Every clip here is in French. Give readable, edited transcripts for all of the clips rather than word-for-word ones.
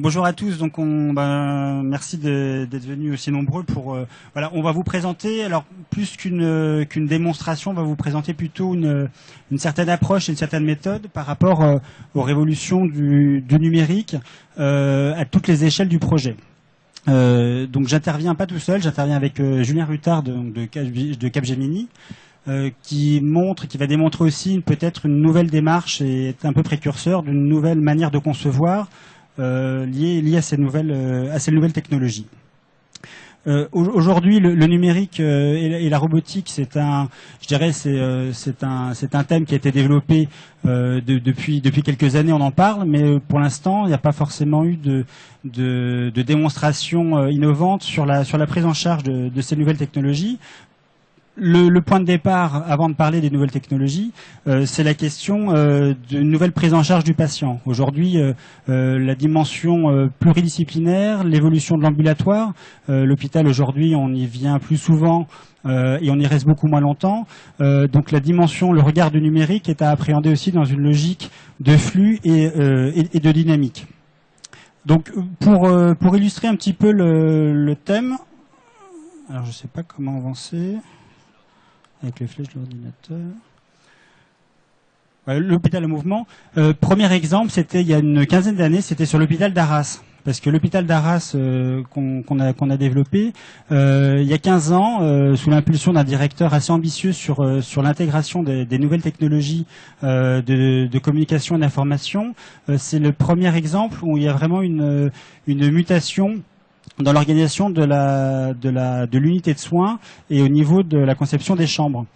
Bonjour à tous, donc merci d'être venus aussi nombreux pour voilà, on va vous présenter, alors plus qu'une démonstration, on va vous présenter plutôt une certaine approche et une certaine méthode par rapport aux révolutions du numérique à toutes les échelles du projet. Donc j'interviens pas tout seul, j'interviens avec Julien Ruttard de Capgemini. Qui va démontrer aussi peut-être une nouvelle démarche et est un peu précurseur d'une nouvelle manière de concevoir liée à ces nouvelles technologies. Aujourd'hui, le numérique et la robotique, c'est un thème qui a été développé depuis quelques années. On en parle, mais pour l'instant, il n'y a pas forcément eu de démonstration innovante sur la prise en charge de ces nouvelles technologies. Le point de départ, avant de parler des nouvelles technologies, c'est la question d'une nouvelle prise en charge du patient. Aujourd'hui, la dimension pluridisciplinaire, l'évolution de l'ambulatoire, l'hôpital aujourd'hui, on y vient plus souvent et on y reste beaucoup moins longtemps. Donc la dimension, le regard du numérique est à appréhender aussi dans une logique de flux et de dynamique. Donc pour illustrer un petit peu le thème, alors je ne sais pas comment avancer. Avec les flèches de l'ordinateur. L'hôpital en mouvement. Premier exemple, c'était il y a une quinzaine d'années, c'était sur l'hôpital d'Arras. Parce que l'hôpital d'Arras qu'on a développé, il y a 15 ans, sous l'impulsion d'un directeur assez ambitieux sur l'intégration des nouvelles technologies de communication et d'information, c'est le premier exemple où il y a vraiment une mutation dans l'organisation de l'unité de soins et au niveau de la conception des chambres.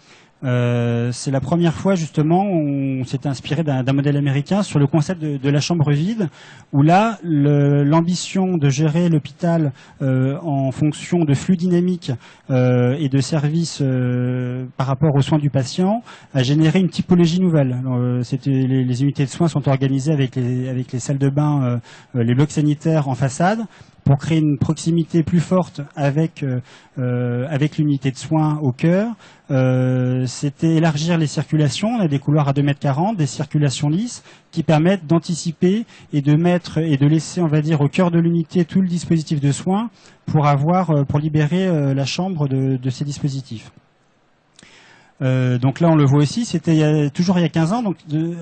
C'est la première fois justement où on s'était inspiré d'un modèle américain sur le concept de la chambre vide, où là l'ambition de gérer l'hôpital en fonction de flux dynamiques et de services par rapport aux soins du patient a généré une typologie nouvelle. Les unités de soins sont organisées avec les salles de bain, les blocs sanitaires en façade, pour créer une proximité plus forte avec l'unité de soins au cœur. C'était élargir les circulations. On a des couloirs à 2,40 m, des circulations lisses qui permettent d'anticiper et de laisser, on va dire, au cœur de l'unité tout le dispositif de soins pour libérer la chambre de ces dispositifs. Donc là, on le voit aussi, c'était toujours il y a 15 ans. Donc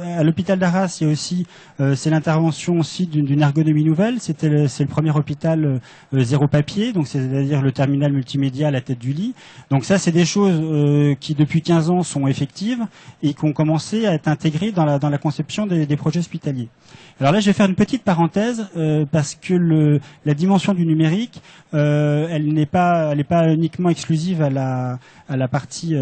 à l'hôpital d'Arras, il y a aussi, c'est l'intervention aussi d'une ergonomie nouvelle. C'est le premier hôpital zéro papier, donc c'est-à-dire le terminal multimédia à la tête du lit. Donc ça, c'est des choses qui depuis 15 ans sont effectives et qui ont commencé à être intégrées dans la conception des projets hospitaliers. Alors là, je vais faire une petite parenthèse parce que la dimension du numérique, elle n'est pas uniquement exclusive à la partie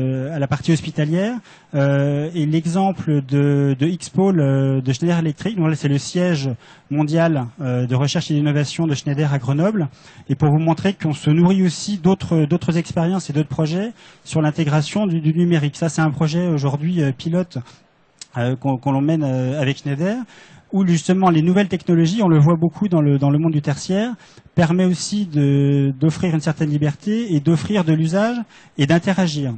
hospitalière. Et l'exemple de X-Pole de Schneider Electric, donc là c'est le siège mondial de recherche et d'innovation de Schneider à Grenoble, et pour vous montrer qu'on se nourrit aussi d'autres expériences et d'autres projets sur l'intégration du numérique. Ça, c'est un projet aujourd'hui pilote qu'on l'emmène avec Schneider, où justement les nouvelles technologies, on le voit beaucoup dans le monde du tertiaire, permet aussi d'offrir une certaine liberté et d'offrir de l'usage et d'interagir.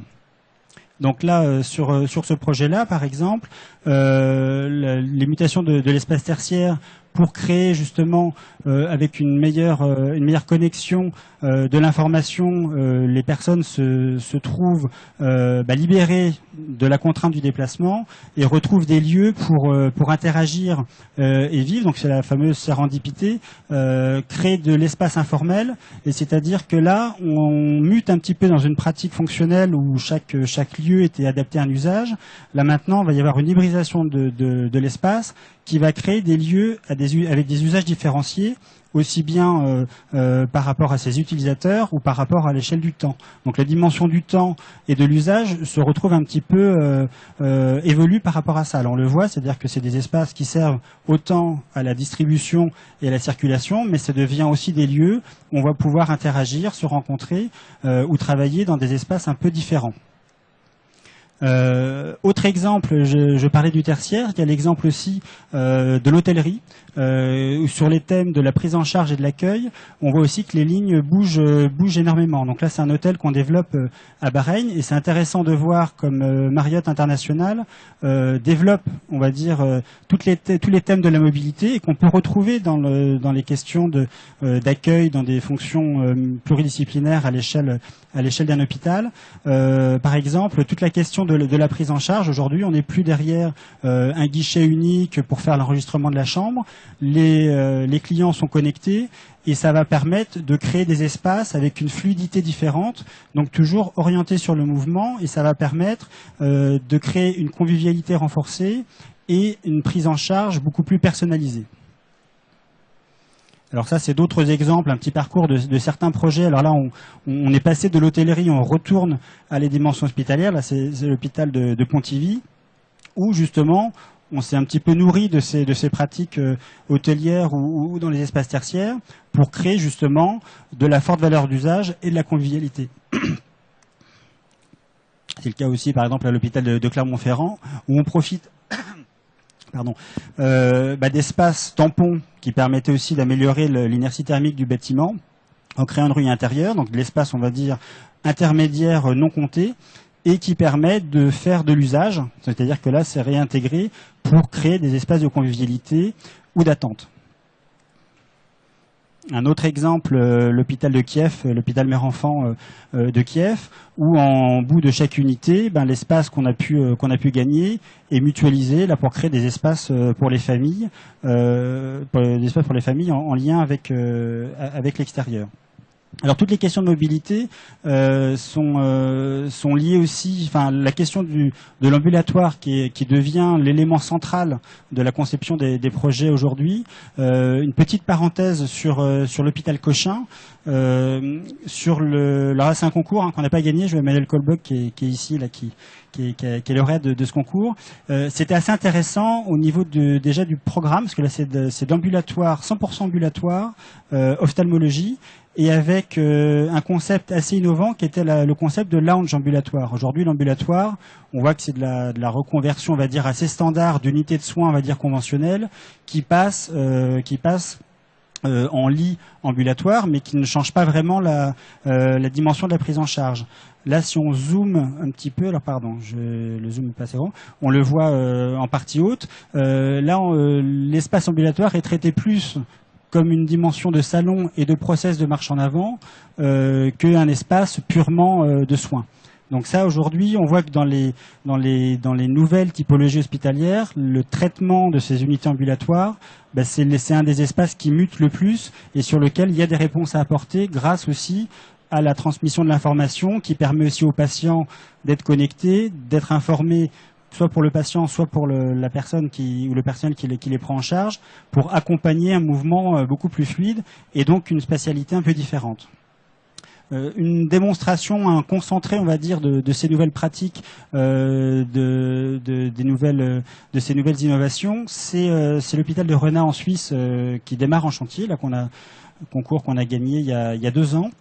Donc là, sur ce projet-là, par exemple, les mutations de l'espace tertiaire pour créer justement avec une meilleure connexion de l'information, les personnes se trouvent libérées de la contrainte du déplacement et retrouvent des lieux pour interagir et vivre. Donc c'est la fameuse sérendipité, créer de l'espace informel, et c'est-à-dire que là on mute un petit peu dans une pratique fonctionnelle où chaque lieu était adapté à un usage. Là maintenant, il va y avoir une hybridation de l'espace qui va créer des lieux avec des usages différenciés, aussi bien par rapport à ses utilisateurs ou par rapport à l'échelle du temps. Donc la dimension du temps et de l'usage se retrouve un petit peu évolue par rapport à ça. Alors on le voit, c'est-à-dire que c'est des espaces qui servent autant à la distribution et à la circulation, mais ça devient aussi des lieux où on va pouvoir interagir, se rencontrer ou travailler dans des espaces un peu différents. Autre exemple, je parlais du tertiaire, il y a l'exemple aussi de l'hôtellerie, où sur les thèmes de la prise en charge et de l'accueil, on voit aussi que les lignes bougent énormément. Donc là, c'est un hôtel qu'on développe à Bahreïn, et c'est intéressant de voir comme Marriott International développe, on va dire, tous les thèmes de la mobilité, et qu'on peut retrouver dans les questions d'accueil, dans des fonctions pluridisciplinaires à l'échelle d'un hôpital. Par exemple, toute la question de la prise en charge. Aujourd'hui, on n'est plus derrière un guichet unique pour faire l'enregistrement de la chambre. Les clients sont connectés et ça va permettre de créer des espaces avec une fluidité différente, donc toujours orienté sur le mouvement, et ça va permettre de créer une convivialité renforcée et une prise en charge beaucoup plus personnalisée. Alors ça, c'est d'autres exemples, un petit parcours de certains projets. Alors là, on est passé de l'hôtellerie, on retourne à les dimensions hospitalières. Là, c'est l'hôpital de Pontivy, où justement, on s'est un petit peu nourri de ces pratiques hôtelières ou dans les espaces tertiaires pour créer justement de la forte valeur d'usage et de la convivialité. C'est le cas aussi, par exemple, à l'hôpital de Clermont-Ferrand, où on profite d'espaces tampons qui permettaient aussi d'améliorer l'inertie thermique du bâtiment en créant une rue intérieure, donc de l'espace, on va dire, intermédiaire non compté, et qui permet de faire de l'usage, c'est-à-dire que là, c'est réintégré pour créer des espaces de convivialité ou d'attente. Un autre exemple, l'hôpital de Kiev, l'hôpital mère-enfant de Kiev, où en bout de chaque unité, l'espace qu'on a pu gagner est mutualisé là pour créer des espaces pour les familles, en lien avec l'extérieur. Alors toutes les questions de mobilité sont liées aussi, enfin la question de l'ambulatoire qui devient l'élément central de la conception des projets aujourd'hui. Une petite parenthèse sur l'hôpital Cochin. Alors c'est un concours qu'on n'a pas gagné. Je vais Emmanuel Colbock qui est ici là, qui est lauréat de ce concours. C'était assez intéressant au niveau déjà du programme, parce que là c'est d'ambulatoire, 100% ambulatoire, ophtalmologie, et avec un concept assez innovant qui était le concept de lounge ambulatoire. Aujourd'hui, l'ambulatoire, on voit que c'est de la reconversion, on va dire, assez standard d'unité de soins, on va dire, conventionnelle, qui passe en lit ambulatoire, mais qui ne change pas vraiment la dimension de la prise en charge. Là, si on zoome un petit peu, alors pardon, le zoom n'est pas assez grand, on le voit en partie haute. L'espace ambulatoire est traité plus comme une dimension de salon et de process de marche en avant qu'un espace purement de soins. Donc ça, aujourd'hui, on voit que dans les nouvelles typologies hospitalières, le traitement de ces unités ambulatoires, c'est un des espaces qui mute le plus et sur lequel il y a des réponses à apporter grâce aussi à la transmission de l'information qui permet aussi aux patients d'être connectés, d'être informés, soit pour le patient, soit pour la personne ou le personnel qui les prend en charge, pour accompagner un mouvement beaucoup plus fluide et donc une spatialité un peu différente. Une démonstration concentrée, on va dire, de ces nouvelles pratiques, de ces nouvelles innovations, c'est l'hôpital de Renat en Suisse qui démarre en chantier, là concours qu'on a gagné il y a 2 ans,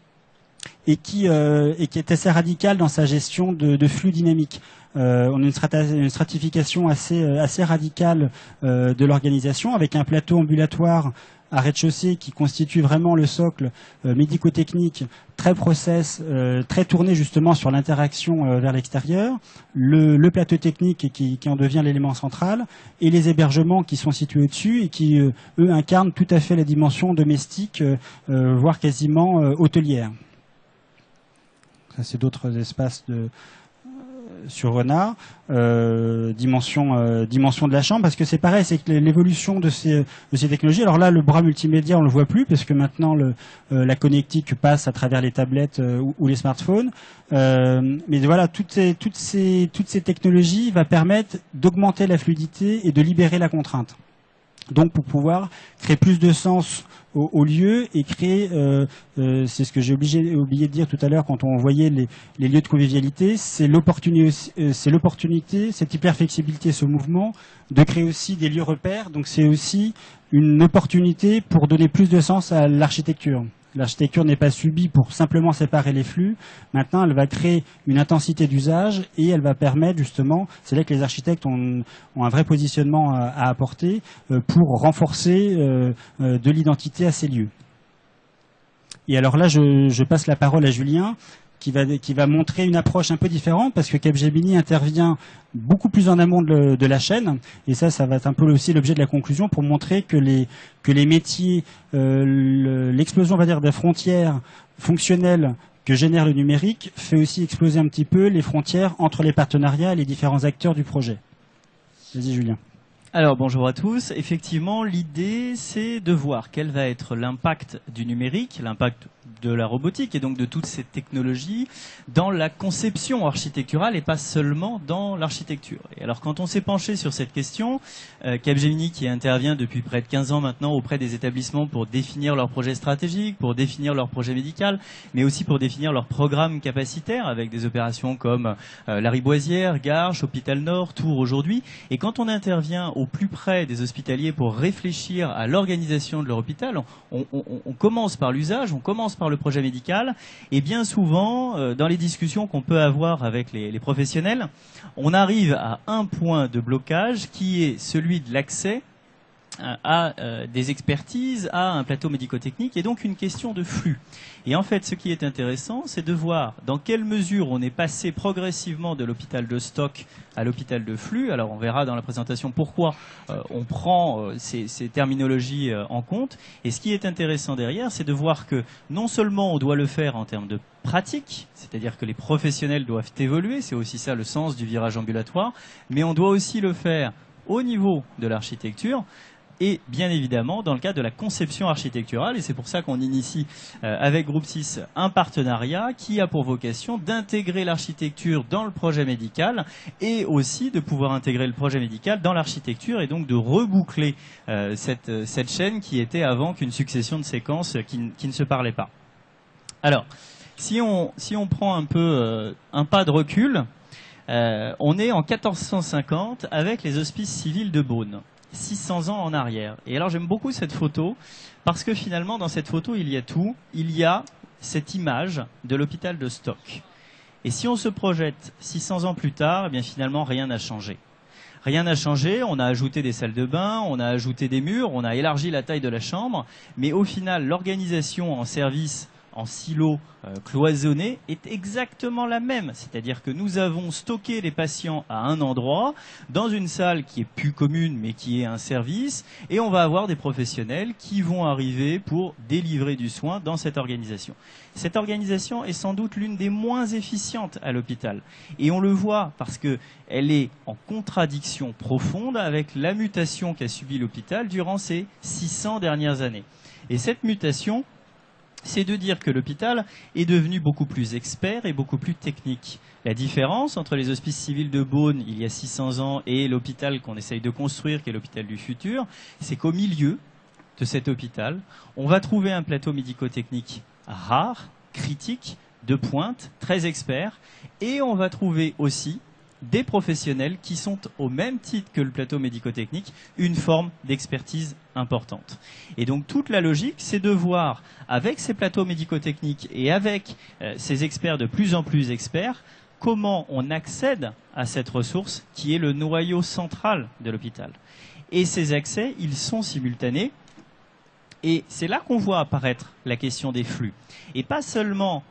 et qui est assez radical dans sa gestion de flux dynamiques. On a une stratification assez radicale de l'organisation, avec un plateau ambulatoire à rez-de-chaussée qui constitue vraiment le socle médico-technique, très process, très tourné justement sur l'interaction vers l'extérieur, le plateau technique qui en devient l'élément central, et les hébergements qui sont situés au-dessus et qui, eux, incarnent tout à fait la dimension domestique, voire quasiment hôtelière. Ça, c'est d'autres espaces sur Renat, dimension de la chambre, parce que c'est pareil, c'est que l'évolution de ces technologies. Alors là, le bras multimédia, on le voit plus, parce que maintenant la connectique passe à travers les tablettes ou les smartphones. Mais voilà, toutes ces technologies vont permettre d'augmenter la fluidité et de libérer la contrainte. Donc pour pouvoir créer plus de sens au lieu et créer, c'est ce que j'ai oublié de dire tout à l'heure quand on voyait les lieux de convivialité, c'est l'opportunité, cette hyperflexibilité, ce mouvement, de créer aussi des lieux repères. Donc c'est aussi une opportunité pour donner plus de sens à l'architecture. L'architecture n'est pas subie pour simplement séparer les flux. Maintenant, elle va créer une intensité d'usage et elle va permettre justement, c'est là que les architectes ont un vrai positionnement à apporter pour renforcer de l'identité à ces lieux. Et alors là, je passe la parole à Julien, qui va montrer une approche un peu différente, parce que Capgemini intervient beaucoup plus en amont de la chaîne, et ça va être un peu aussi l'objet de la conclusion, pour montrer que les métiers, l'explosion, on va dire, des frontières fonctionnelles que génère le numérique fait aussi exploser un petit peu les frontières entre les partenariats et les différents acteurs du projet. Vas-y Julien. Alors bonjour à tous. Effectivement, l'idée c'est de voir quel va être l'impact du numérique, l'impact de la robotique et donc de toutes ces technologies dans la conception architecturale et pas seulement dans l'architecture. Et alors quand on s'est penché sur cette question, Capgemini qui intervient depuis près de 15 ans maintenant auprès des établissements pour définir leur projet stratégique, pour définir leur projet médical, mais aussi pour définir leur programme capacitaire avec des opérations comme Lariboisière, Garches, Hôpital Nord, Tours aujourd'hui. Et quand on intervient au plus près des hospitaliers pour réfléchir à l'organisation de leur hôpital, on commence par l'usage, on commence par le projet médical, et bien souvent, dans les discussions qu'on peut avoir avec les professionnels, on arrive à un point de blocage qui est celui de l'accès à des expertises, à un plateau médico-technique, et donc une question de flux. Et en fait, ce qui est intéressant, c'est de voir dans quelle mesure on est passé progressivement de l'hôpital de stock à l'hôpital de flux. Alors on verra dans la présentation pourquoi on prend ces terminologies en compte. Et ce qui est intéressant derrière, c'est de voir que non seulement on doit le faire en termes de pratique, c'est-à-dire que les professionnels doivent évoluer, c'est aussi ça le sens du virage ambulatoire, mais on doit aussi le faire au niveau de l'architecture, et bien évidemment dans le cadre de la conception architecturale, et c'est pour ça qu'on initie avec Groupe 6 un partenariat qui a pour vocation d'intégrer l'architecture dans le projet médical et aussi de pouvoir intégrer le projet médical dans l'architecture et donc de reboucler cette chaîne qui était avant qu'une succession de séquences qui ne se parlaient pas. Alors, si on prend un peu un pas de recul, on est en 1450 avec les hospices civils de Beaune. 600 ans en arrière. Et alors j'aime beaucoup cette photo parce que finalement dans cette photo il y a tout. Il y a cette image de l'hôpital de Stock. Et si on se projette 600 ans plus tard, eh bien finalement rien n'a changé. Rien n'a changé, on a ajouté des salles de bain, on a ajouté des murs, on a élargi la taille de la chambre, mais au final l'organisation en service en silos cloisonnés est exactement la même. C'est-à-dire que nous avons stocké les patients à un endroit, dans une salle qui est plus commune mais qui est un service, et on va avoir des professionnels qui vont arriver pour délivrer du soin dans cette organisation. Cette organisation est sans doute l'une des moins efficientes à l'hôpital. Et on le voit parce qu'elle est en contradiction profonde avec la mutation qu'a subie l'hôpital durant ces 600 dernières années. Et cette mutation, c'est de dire que l'hôpital est devenu beaucoup plus expert et beaucoup plus technique. La différence entre les hospices civils de Beaune, il y a 600 ans, et l'hôpital qu'on essaye de construire, qui est l'hôpital du futur, c'est qu'au milieu de cet hôpital, on va trouver un plateau médico-technique rare, critique, de pointe, très expert, et on va trouver aussi des professionnels qui sont, au même titre que le plateau médico-technique, une forme d'expertise importante. Et donc toute la logique, c'est de voir, avec ces plateaux médico-techniques et avec ces experts de plus en plus experts, comment on accède à cette ressource qui est le noyau central de l'hôpital. Et ces accès, ils sont simultanés. Et c'est là qu'on voit apparaître la question des flux. Et pas seulement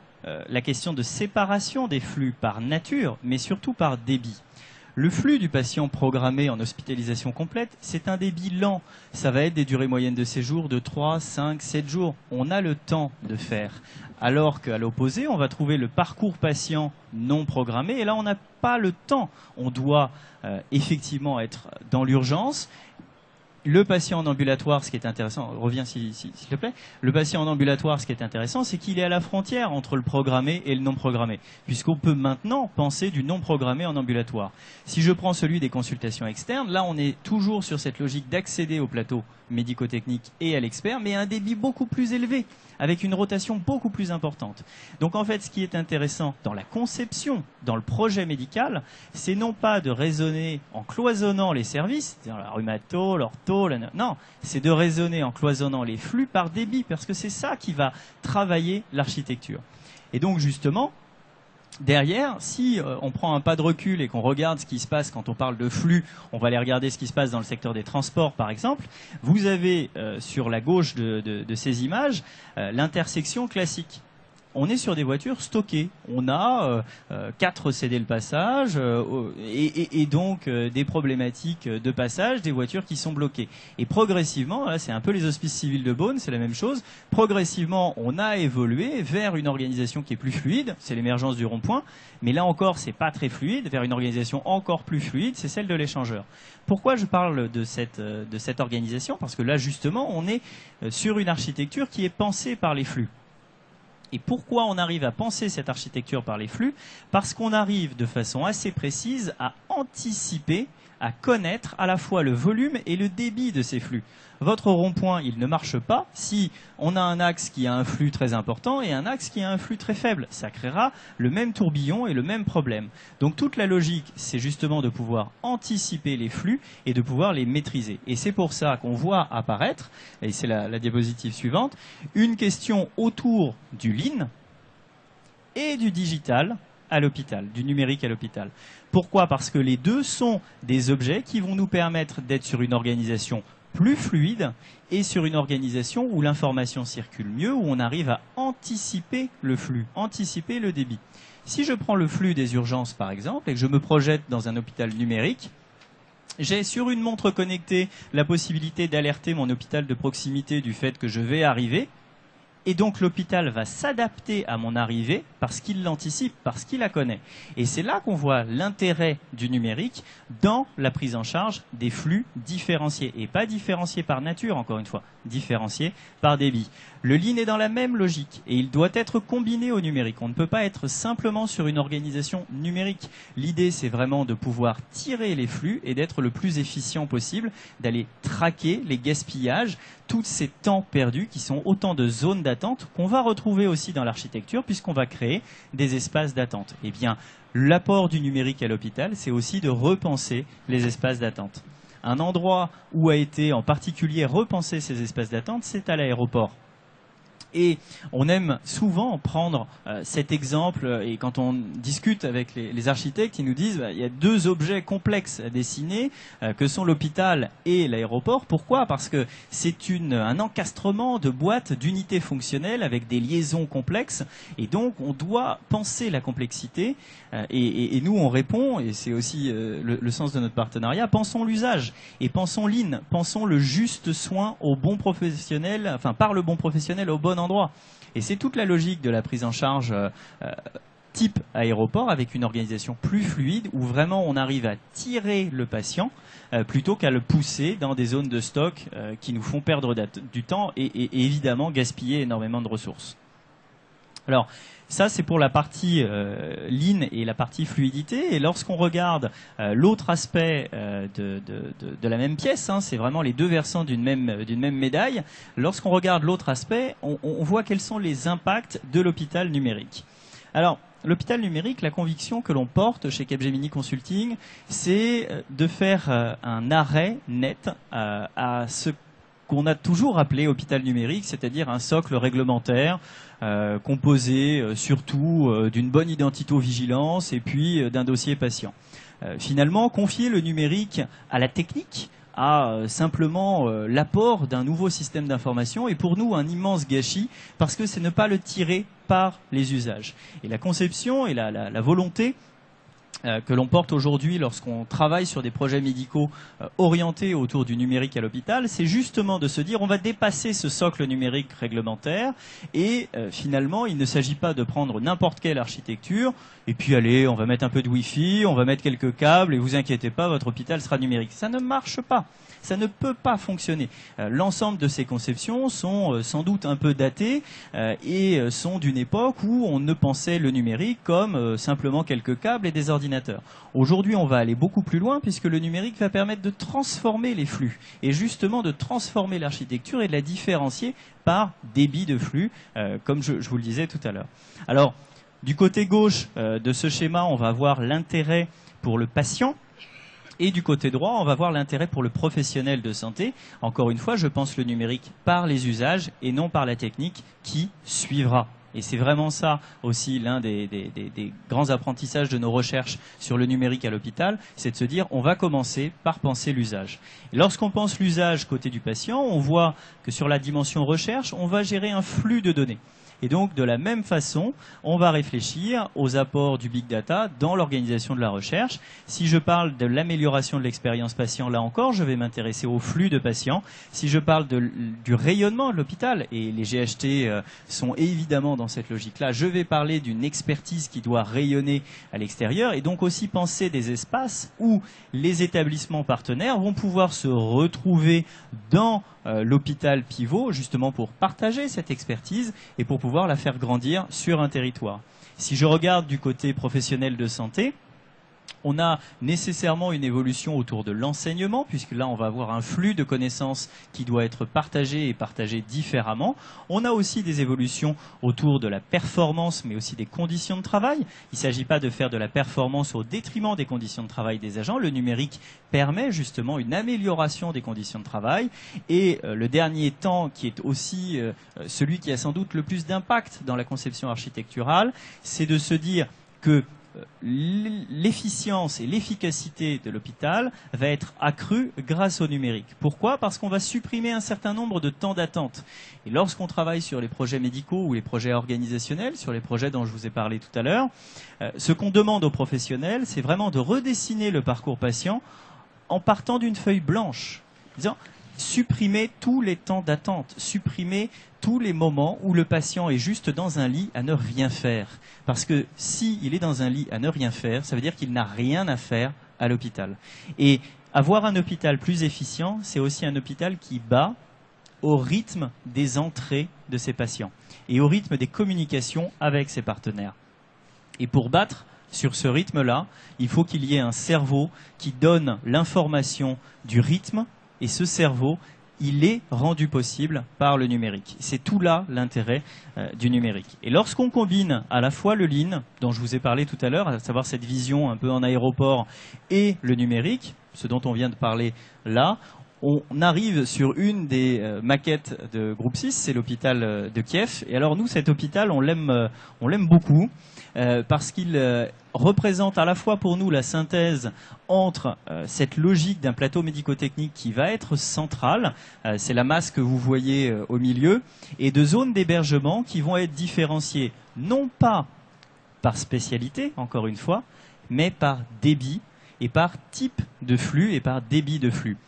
la question de séparation des flux par nature, mais surtout par débit. Le flux du patient programmé en hospitalisation complète, c'est un débit lent. Ça va être des durées moyennes de séjour de 3, 5, 7 jours. On a le temps de faire. Alors qu'à l'opposé, on va trouver le parcours patient non programmé. Et là, on n'a pas le temps. On doit effectivement être dans l'urgence. Le patient en ambulatoire, ce qui est intéressant, reviens s'il te plaît, le patient en ambulatoire, ce qui est intéressant, c'est qu'il est à la frontière entre le programmé et le non programmé, puisqu'on peut maintenant penser du non programmé en ambulatoire. Si je prends celui des consultations externes, là on est toujours sur cette logique d'accéder au plateau médico-technique et à l'expert, mais à un débit beaucoup plus élevé, avec une rotation beaucoup plus importante. Donc en fait, ce qui est intéressant dans la conception, dans le projet médical, c'est non pas de raisonner en cloisonnant les services, c'est-à-dire la rhumato, l'ortho, plutôt... Non, c'est de raisonner en cloisonnant les flux par débit, parce que c'est ça qui va travailler l'architecture. Et donc justement, derrière, si on prend un pas de recul et qu'on regarde ce qui se passe quand on parle de flux, on va aller regarder ce qui se passe dans le secteur des transports par exemple, vous avez sur la gauche de ces images l'intersection classique. On est sur des voitures stockées. On a 4 cédés le passage et donc des problématiques de passage, des voitures qui sont bloquées. Et progressivement, là c'est un peu les hospices civils de Beaune, c'est la même chose. Progressivement, on a évolué vers une organisation qui est plus fluide, c'est l'émergence du rond-point. Mais là encore, c'est pas très fluide, vers une organisation encore plus fluide, c'est celle de l'échangeur. Pourquoi je parle de cette organisation? Parce que là justement, on est sur une architecture qui est pensée par les flux. Et pourquoi on arrive à penser cette architecture par les flux? Parce qu'on arrive de façon assez précise à anticiper, à connaître à la fois le volume et le débit de ces flux. Votre rond-point, il ne marche pas si on a un axe qui a un flux très important et un axe qui a un flux très faible. Ça créera le même tourbillon et le même problème. Donc toute la logique, c'est justement de pouvoir anticiper les flux et de pouvoir les maîtriser. Et c'est pour ça qu'on voit apparaître, et c'est la diapositive suivante, une question autour du lean et du digital à l'hôpital, du numérique à l'hôpital. Pourquoi? Parce que les deux sont des objets qui vont nous permettre d'être sur une organisation plus fluide et sur une organisation où l'information circule mieux, où on arrive à anticiper le flux, anticiper le débit. Si je prends le flux des urgences par exemple et que je me projette dans un hôpital numérique, j'ai sur une montre connectée la possibilité d'alerter mon hôpital de proximité du fait que je vais arriver. Et donc l'hôpital va s'adapter à mon arrivée parce qu'il l'anticipe, parce qu'il la connaît. Et c'est là qu'on voit l'intérêt du numérique dans la prise en charge des flux différenciés. Et pas différenciés par nature, encore une fois, différenciés par débit. Le lean est dans la même logique et il doit être combiné au numérique. On ne peut pas être simplement sur une organisation numérique. L'idée, c'est vraiment de pouvoir tirer les flux et d'être le plus efficient possible, d'aller traquer les gaspillages, tous ces temps perdus qui sont autant de zones d'attente qu'on va retrouver aussi dans l'architecture puisqu'on va créer des espaces d'attente. Eh bien, l'apport du numérique à l'hôpital, c'est aussi de repenser les espaces d'attente. Un endroit où a été en particulier repensé ces espaces d'attente, c'est à l'aéroport. Et on aime souvent prendre cet exemple, et quand on discute avec les architectes, ils nous disent il y a deux objets complexes à dessiner, que sont l'hôpital et l'aéroport. Pourquoi? Parce que c'est un encastrement de boîtes d'unités fonctionnelles avec des liaisons complexes, et donc on doit penser la complexité, et nous on répond, et c'est aussi le sens de notre partenariat, pensons l'usage, et pensons lean, pensons le juste soin au bon professionnel, enfin par le bon professionnel au bon endroit. Et c'est toute la logique de la prise en charge type aéroport avec une organisation plus fluide où vraiment on arrive à tirer le patient plutôt qu'à le pousser dans des zones de stock qui nous font perdre du temps et évidemment gaspiller énormément de ressources. Alors, ça, c'est pour la partie lean et la partie fluidité. Et lorsqu'on regarde l'autre aspect de la même pièce, hein, c'est vraiment les deux versants d'une même médaille. Lorsqu'on regarde l'autre aspect, on voit quels sont les impacts de l'hôpital numérique. Alors, l'hôpital numérique, la conviction que l'on porte chez Capgemini Consulting, c'est de faire un arrêt net à ce qu'on a toujours appelé hôpital numérique, c'est-à-dire un socle réglementaire composé surtout d'une bonne identito-vigilance et puis d'un dossier patient. Finalement, confier le numérique à la technique, à simplement l'apport d'un nouveau système d'information est pour nous un immense gâchis parce que c'est ne pas le tirer par les usages. Et la conception et la volonté que l'on porte aujourd'hui lorsqu'on travaille sur des projets médicaux orientés autour du numérique à l'hôpital, c'est justement de se dire on va dépasser ce socle numérique réglementaire et finalement il ne s'agit pas de prendre n'importe quelle architecture et puis allez on va mettre un peu de Wi-Fi, on va mettre quelques câbles et vous inquiétez pas, votre hôpital sera numérique. Ça ne marche pas. Ça ne peut pas fonctionner. L'ensemble de ces conceptions sont sans doute un peu datées et sont d'une époque où on ne pensait le numérique comme simplement quelques câbles et des ordinateurs. Aujourd'hui, on va aller beaucoup plus loin puisque le numérique va permettre de transformer les flux et justement de transformer l'architecture et de la différencier par débit de flux, comme je vous le disais tout à l'heure. Alors, du côté gauche de ce schéma, on va voir l'intérêt pour le patient. Et du côté droit, on va voir l'intérêt pour le professionnel de santé. Encore une fois, je pense le numérique par les usages et non par la technique qui suivra. Et c'est vraiment ça aussi l'un des grands apprentissages de nos recherches sur le numérique à l'hôpital, c'est de se dire on va commencer par penser l'usage. Et lorsqu'on pense l'usage côté du patient, on voit que sur la dimension recherche, on va gérer un flux de données. Et donc, de la même façon, on va réfléchir aux apports du big data dans l'organisation de la recherche. Si je parle de l'amélioration de l'expérience patient, là encore, je vais m'intéresser au flux de patients. Si je parle du rayonnement de l'hôpital, et les GHT sont évidemment dans cette logique-là, je vais parler d'une expertise qui doit rayonner à l'extérieur, et donc aussi penser des espaces où les établissements partenaires vont pouvoir se retrouver dans l'hôpital pivot, justement pour partager cette expertise et pour pouvoir la faire grandir sur un territoire. Si je regarde du côté professionnel de santé, on a nécessairement une évolution autour de l'enseignement, puisque là, on va avoir un flux de connaissances qui doit être partagé et partagé différemment. On a aussi des évolutions autour de la performance, mais aussi des conditions de travail. Il ne s'agit pas de faire de la performance au détriment des conditions de travail des agents. Le numérique permet justement une amélioration des conditions de travail. Et le dernier temps, qui est aussi celui qui a sans doute le plus d'impact dans la conception architecturale, c'est de se dire que l'efficience et l'efficacité de l'hôpital va être accrue grâce au numérique. Pourquoi? Parce qu'on va supprimer un certain nombre de temps d'attente. Et lorsqu'on travaille sur les projets médicaux ou les projets organisationnels, sur les projets dont je vous ai parlé tout à l'heure, ce qu'on demande aux professionnels, c'est vraiment de redessiner le parcours patient en partant d'une feuille blanche, disant supprimer tous les temps d'attente, supprimer tous les moments où le patient est juste dans un lit à ne rien faire. Parce que s'il est dans un lit à ne rien faire, ça veut dire qu'il n'a rien à faire à l'hôpital. Et avoir un hôpital plus efficient, c'est aussi un hôpital qui bat au rythme des entrées de ses patients et au rythme des communications avec ses partenaires. Et pour battre sur ce rythme-là, il faut qu'il y ait un cerveau qui donne l'information du rythme, et ce cerveau, il est rendu possible par le numérique. C'est tout là l'intérêt du numérique. Et lorsqu'on combine à la fois le lean, dont je vous ai parlé tout à l'heure, à savoir cette vision un peu en aéroport, et le numérique, ce dont on vient de parler là, on arrive sur une des maquettes de Groupe 6, c'est l'hôpital de Kiev. Et alors nous, cet hôpital, on l'aime beaucoup parce qu'il représente à la fois pour nous la synthèse entre cette logique d'un plateau médico-technique qui va être centrale, c'est la masse que vous voyez au milieu, et de zones d'hébergement qui vont être différenciées non pas par spécialité, encore une fois, mais par débit et par type de flux et par débit de flux.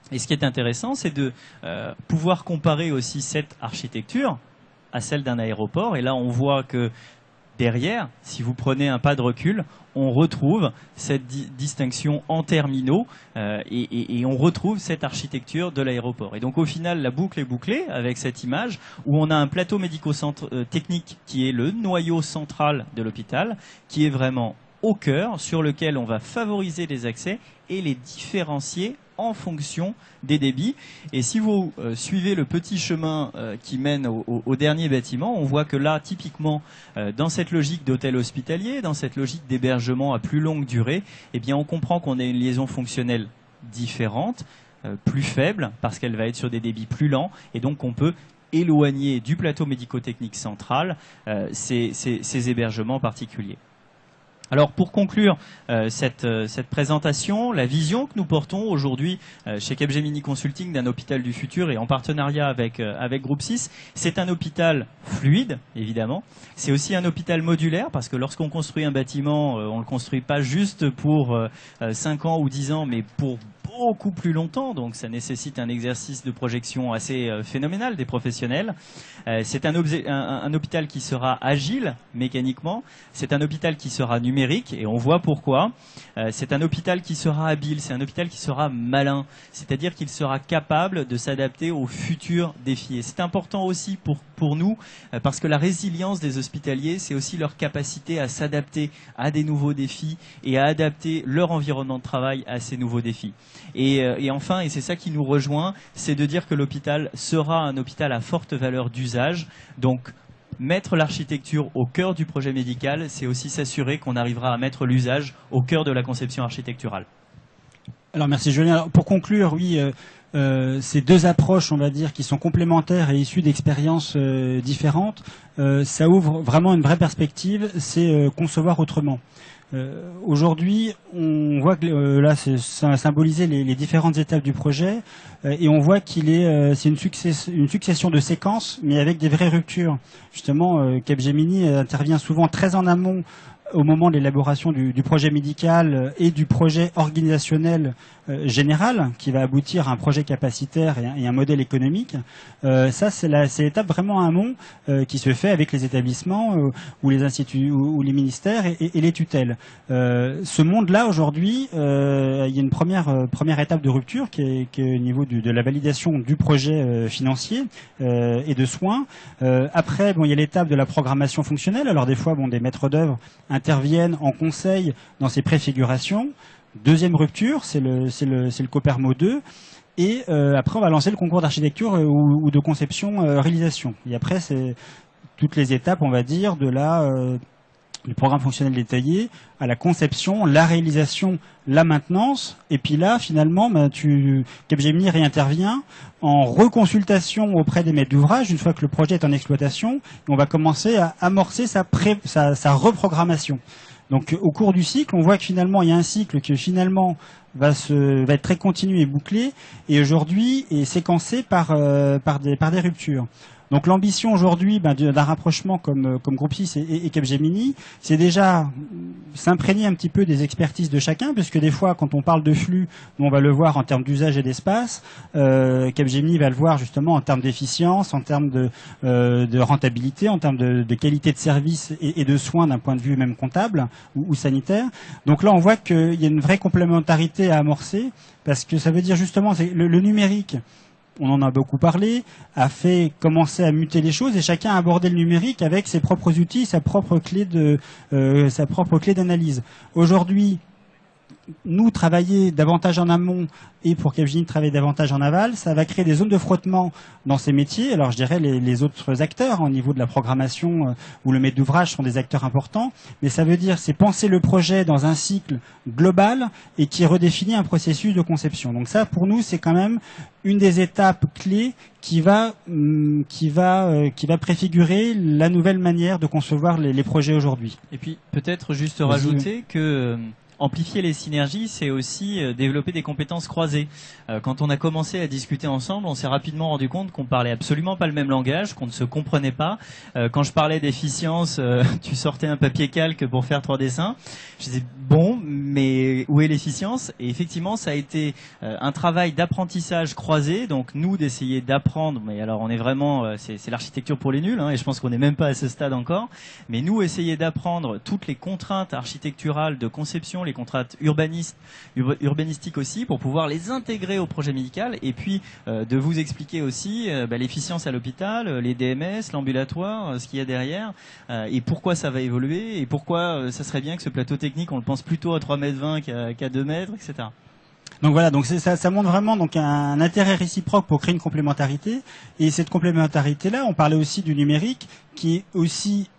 Et ce qui est intéressant, c'est de pouvoir comparer aussi cette architecture à celle d'un aéroport. Et là, on voit que derrière, si vous prenez un pas de recul, on retrouve cette distinction en terminaux et on retrouve cette architecture de l'aéroport. Et donc, au final, la boucle est bouclée avec cette image où on a un plateau médico-technique qui est le noyau central de l'hôpital, qui est vraiment au cœur, sur lequel on va favoriser les accès et les différencier en fonction des débits. Et si vous suivez le petit chemin qui mène au dernier bâtiment, on voit que là, typiquement, dans cette logique d'hôtel hospitalier, dans cette logique d'hébergement à plus longue durée, eh bien, on comprend qu'on a une liaison fonctionnelle différente, plus faible, parce qu'elle va être sur des débits plus lents, et donc on peut éloigner du plateau médico-technique central ces hébergements particuliers. Alors pour conclure cette présentation, la vision que nous portons aujourd'hui chez Capgemini Consulting d'un hôpital du futur et en partenariat avec Groupe 6, c'est un hôpital fluide, évidemment. C'est aussi un hôpital modulaire parce que lorsqu'on construit un bâtiment, on ne le construit pas juste pour 5 ans ou 10 ans, mais pour beaucoup plus longtemps, donc ça nécessite un exercice de projection assez phénoménal des professionnels. C'est un hôpital qui sera agile mécaniquement, c'est un hôpital qui sera numérique et on voit pourquoi. C'est un hôpital qui sera habile, c'est un hôpital qui sera malin, c'est-à-dire qu'il sera capable de s'adapter aux futurs défis. Et c'est important aussi pour nous parce que la résilience des hospitaliers, c'est aussi leur capacité à s'adapter à des nouveaux défis et à adapter leur environnement de travail à ces nouveaux défis. Et enfin, et c'est ça qui nous rejoint, c'est de dire que l'hôpital sera un hôpital à forte valeur d'usage. Donc, mettre l'architecture au cœur du projet médical, c'est aussi s'assurer qu'on arrivera à mettre l'usage au cœur de la conception architecturale. Alors merci Julien. Alors, pour conclure, oui, ces deux approches, on va dire, qui sont complémentaires et issues d'expériences différentes, ça ouvre vraiment une vraie perspective, c'est concevoir autrement. Aujourd'hui, on voit que là, c'est symboliser les différentes étapes du projet, et on voit c'est une succession de séquences, mais avec des vraies ruptures. Justement, Capgemini intervient souvent très en amont au moment de l'élaboration du projet médical et du projet organisationnel général qui va aboutir à un projet capacitaire et un modèle économique. Ça, c'est l'étape vraiment amont qui se fait avec les établissements ou les instituts ou les ministères et les tutelles. Ce monde-là, aujourd'hui, il y a une première étape de rupture qui est au niveau de la validation du projet financier et de soins. Après, bon, il y a l'étape de la programmation fonctionnelle. Alors des fois, bon, des maîtres d'œuvre interviennent en conseil dans ces préfigurations. Deuxième rupture, c'est le Copermo 2. Et après, on va lancer le concours d'architecture ou de conception-réalisation. Et après, c'est toutes les étapes, on va dire, du programme fonctionnel détaillé à la conception, la réalisation, la maintenance. Et puis là, finalement, Capgemini réintervient en reconsultation auprès des maîtres d'ouvrage une fois que le projet est en exploitation. Et on va commencer à amorcer sa reprogrammation. Donc au cours du cycle, on voit que finalement il y a un cycle qui finalement va être très continu et bouclé, et aujourd'hui est séquencé par des ruptures. Donc l'ambition aujourd'hui d'un rapprochement comme Groupe 6 et Capgemini, c'est déjà s'imprégner un petit peu des expertises de chacun, puisque des fois quand on parle de flux, on va le voir en termes d'usage et d'espace, Capgemini va le voir justement en termes d'efficience, en termes de rentabilité, en termes de qualité de service et de soins d'un point de vue même comptable ou sanitaire. Donc là on voit qu'il y a une vraie complémentarité à amorcer, parce que ça veut dire justement le numérique, on en a beaucoup parlé, a fait commencer à muter les choses, et chacun a abordé le numérique avec ses propres outils, sa propre clé d'analyse. Aujourd'hui, nous travailler davantage en amont et pour Capgemini travailler davantage en aval, ça va créer des zones de frottement dans ces métiers. Alors je dirais les autres acteurs au niveau de la programmation ou le maître d'ouvrage sont des acteurs importants, mais ça veut dire c'est penser le projet dans un cycle global et qui redéfinit un processus de conception. Donc ça pour nous c'est quand même une des étapes clés qui va préfigurer la nouvelle manière de concevoir les projets aujourd'hui. Et puis peut-être juste rajouter que amplifier les synergies, c'est aussi développer des compétences croisées. Quand on a commencé à discuter ensemble, on s'est rapidement rendu compte qu'on parlait absolument pas le même langage, qu'on ne se comprenait pas. Quand je parlais d'efficience, tu sortais un papier calque pour faire 3 dessins. Je disais bon, mais où est l'efficience? Et effectivement, ça a été un travail d'apprentissage croisé. Donc nous, d'essayer d'apprendre, mais alors on est vraiment, c'est l'architecture pour les nuls, hein, et je pense qu'on n'est même pas à ce stade encore. Mais nous, essayer d'apprendre toutes les contraintes architecturales de conception, les contraintes urbanistiques aussi, pour pouvoir les intégrer au projet médical, et puis de vous expliquer aussi l'efficience à l'hôpital, les DMS, l'ambulatoire, ce qu'il y a derrière, et pourquoi ça va évoluer, et pourquoi ça serait bien que ce plateau technique, on le pense plutôt à 3,20 m qu'à 2 mètres, etc. Donc voilà, donc ça montre vraiment donc un intérêt réciproque pour créer une complémentarité, et cette complémentarité-là, on parlait aussi du numérique, qui est aussi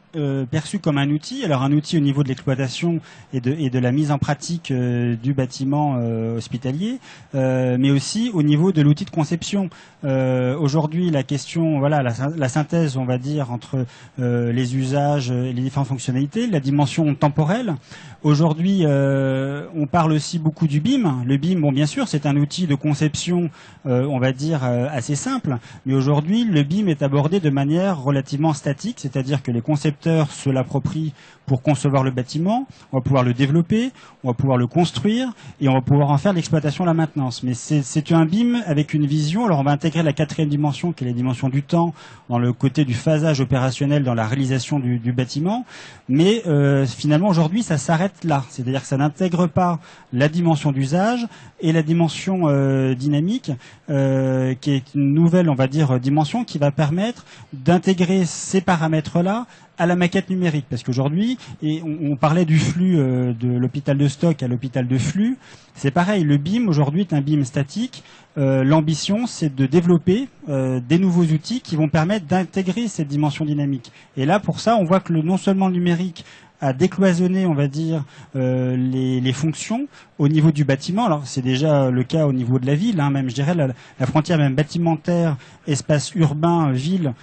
perçu comme un outil, alors un outil au niveau de l'exploitation et de la mise en pratique du bâtiment hospitalier, mais aussi au niveau de l'outil de conception. Aujourd'hui, la question, voilà, la synthèse, on va dire, entre les usages et les différentes fonctionnalités, la dimension temporelle. Aujourd'hui, on parle aussi beaucoup du BIM. Le BIM, bon, bien sûr, c'est un outil de conception, on va dire, assez simple, mais aujourd'hui, le BIM est abordé de manière relativement statique, c'est-à-dire que les concepteurs se l'approprient pour concevoir le bâtiment, on va pouvoir le développer, on va pouvoir le construire, et on va pouvoir en faire l'exploitation, la maintenance. Mais c'est un BIM avec une vision. Alors on va intégrer la 4e dimension, qui est la dimension du temps, dans le côté du phasage opérationnel, dans la réalisation du bâtiment. Mais finalement, aujourd'hui, ça s'arrête là. C'est-à-dire que ça n'intègre pas la dimension d'usage et la dimension dynamique, qui est une nouvelle, on va dire, dimension qui va permettre d'intégrer ces paramètres-là à la maquette numérique, parce qu'aujourd'hui, et on parlait du flux de l'hôpital de stock à l'hôpital de flux, c'est pareil, le BIM aujourd'hui est un BIM statique. L'ambition, c'est de développer des nouveaux outils qui vont permettre d'intégrer cette dimension dynamique. Et là, pour ça, on voit que non seulement le numérique à décloisonner, on va dire, les fonctions au niveau du bâtiment. Alors c'est déjà le cas au niveau de la ville, hein, même je dirais la frontière même bâtimentaire, espace urbain, ville.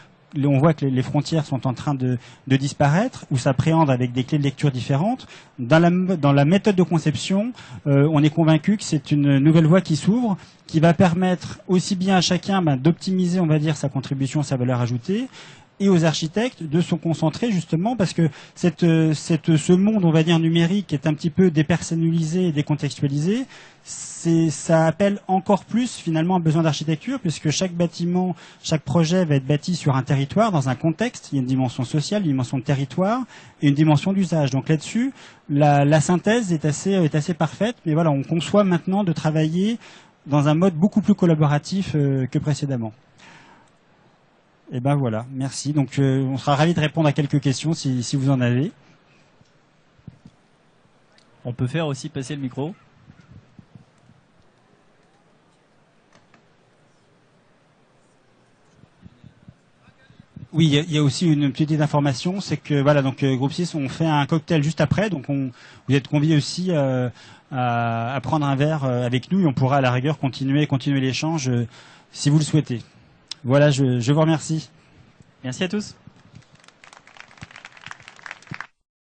On voit que les frontières sont en train de disparaître ou s'appréhendent avec des clés de lecture différentes. Dans la méthode de conception, on est convaincu que c'est une nouvelle voie qui s'ouvre, qui va permettre aussi bien à chacun d'optimiser, on va dire, sa contribution, sa valeur ajoutée, et aux architectes de se concentrer justement parce que ce monde, on va dire, numérique est un petit peu dépersonnalisé et décontextualisé. Ça appelle encore plus finalement un besoin d'architecture puisque chaque bâtiment, chaque projet va être bâti sur un territoire, dans un contexte. Il y a une dimension sociale, une dimension de territoire et une dimension d'usage. Donc là-dessus, la synthèse est assez parfaite. Mais voilà, on conçoit maintenant de travailler dans un mode beaucoup plus collaboratif que précédemment. Et ben voilà, merci. Donc on sera ravis de répondre à quelques questions si vous en avez. On peut faire aussi passer le micro. Oui, il y a aussi une petite information, c'est que voilà, donc Groupe 6, on fait un cocktail juste après, donc vous êtes conviés aussi à prendre un verre avec nous et on pourra à la rigueur continuer l'échange si vous le souhaitez. Voilà, je vous remercie. Merci à tous.